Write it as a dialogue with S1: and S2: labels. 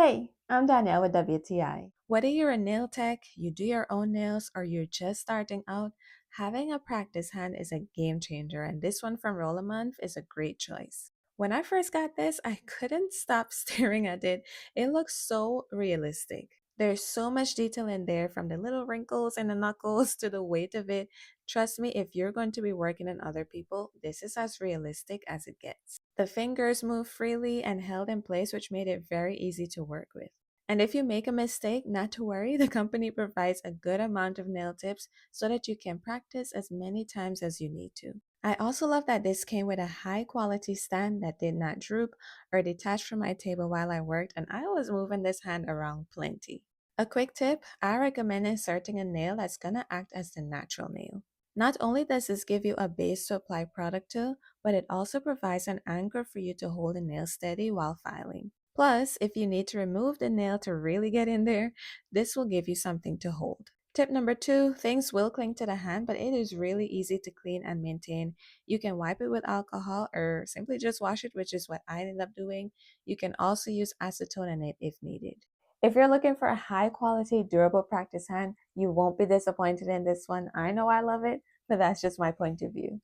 S1: Hey, I'm Danielle with WTI. Whether you're a nail tech, you do your own nails, or you're just starting out, having a practice hand is a game changer, and this one from Rolomanve is a great choice. When I first got this, I couldn't stop staring at it. It looks so realistic. There's so much detail in there, from the little wrinkles in the knuckles to the weight of it. Trust me, if you're going to be working on other people, this is as realistic as it gets. The fingers move freely and held in place, which made it very easy to work with. And if you make a mistake, not to worry, the company provides a good amount of nail tips so that you can practice as many times as you need to. I also love that this came with a high quality stand that did not droop or detach from my table while I worked, and I was moving this hand around plenty. A quick tip, I recommend inserting a nail that's gonna act as the natural nail. Not only does this give you a base to apply product to, but it also provides an anchor for you to hold the nail steady while filing. Plus, if you need to remove the nail to really get in there, this will give you something to hold. Tip number two, things will cling to the hand, but it is really easy to clean and maintain. You can wipe it with alcohol or simply just wash it, which is what I ended up doing. You can also use acetone on it if needed. If you're looking for a high quality, durable practice hand, you won't be disappointed in this one. I know I love it, but that's just my point of view.